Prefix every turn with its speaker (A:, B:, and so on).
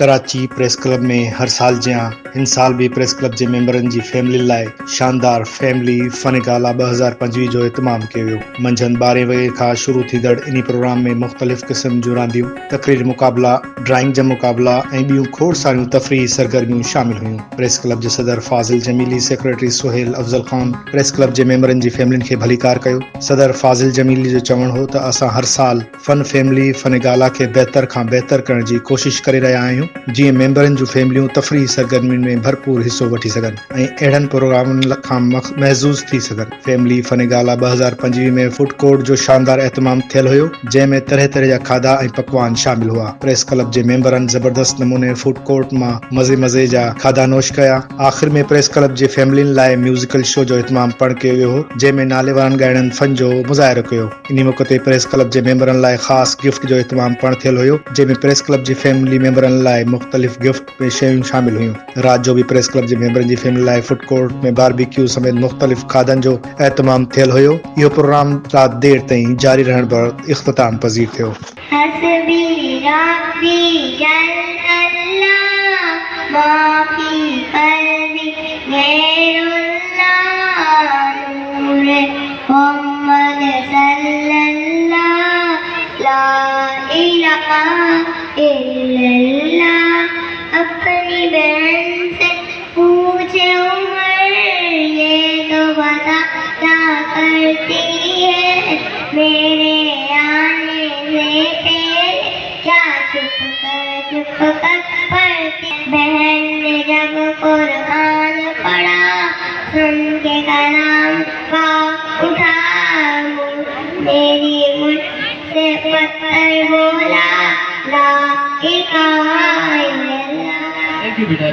A: Karachi press club में हर साल जियां हिन साल भी प्रेस क्लब जे मेंबरनि जी फैमिली लाइ शानदार फैमिली फन गाला 2025 जो इतमाम कयो वियो। मंझंदि 12 वॻे खां शुरू थींदड़ इन प्रोग्राम में मुख़्तलिफ़ क़िस्म जूं रांदियूं, तक़रीर मुक़ाबला, ड्राइंग जा मुक़ाबला ऐं ॿियूं खोड़ सारियूं तफ़रीही सरगर्मियूं शामिल हुयूं। प्रेस क्लब जे सदर Fazil Jamili, secretary Suhail Afzal Khan press club जे मेंबरनि जी फैमिलियुनि खे भलीकार कयो। सदर फाज़िल जमीली जो चवणु हो त असां हर साल फन फैमिली फन गाला खे बहितर खां बहितर करण जी कोशिश करे रहिया आहियूं, जीअं मेंबरनि जूं फैमिलियूं तफ़रीही सरगर्मियुनि में भरपूर हिसो वठी सघनि ऐं अहिड़नि प्रोग्रामनि खां महज़ूज़ थी सघनि। फैमिली फन गाला 2025 में फूड कोर्ट जो शानदार एहतमाम थियल हुयो, जंहिं में तरह तरह जा खाधा ऐं पकवान शामिल हुआ। प्रेस क्लब जे मेंबरनि ज़बरदस्त नमूने फूड कोर्ट मां मज़े जा खाधा नोश कया। आख़िर में प्रेस क्लब जे फैमिलियुनि लाइ म्यूज़िकल शो जो इतमाम पिणु कयो वियो हो, जंहिं में नालेवान ॻाइणनि फन जो मुज़ाहिरो कयो। इन मौक़े ते प्रेस क्लब जे मेंबरनि लाइ ख़ासि गिफ्ट जो इतमाम पिणु थियल हुयो, जंहिं में प्रेस क्लब जी फैमिली मेंबरनि लाइ मुख़्तलिफ़ गिफ्ट में शयूं शामिल हुयूं। राति जो भी प्रेस क्लब जे मेंबरनि जी फैमिली लाइ फूड कोर्ट में बारबेक्यू समेत मुख़्तलिफ़ खाधनि जो एहतमाम थियल हुयो। इहो प्रोग्राम राति देर ताईं जारी रहण बैदि इख़्तिताम पज़ीर थियो।
B: अपनी बहन से पूछे उम्र, ये तो बता क्या करती है मेरे आने से पहले, क्या चुप कर पढ़ती। बहन ने जब कुरान पढ़ा, सुन के कलाम का उठा, मेरी मुझसे पत्थर बोला, ला इलाहा इल्लल्लाह।
C: Thank you, बेटा।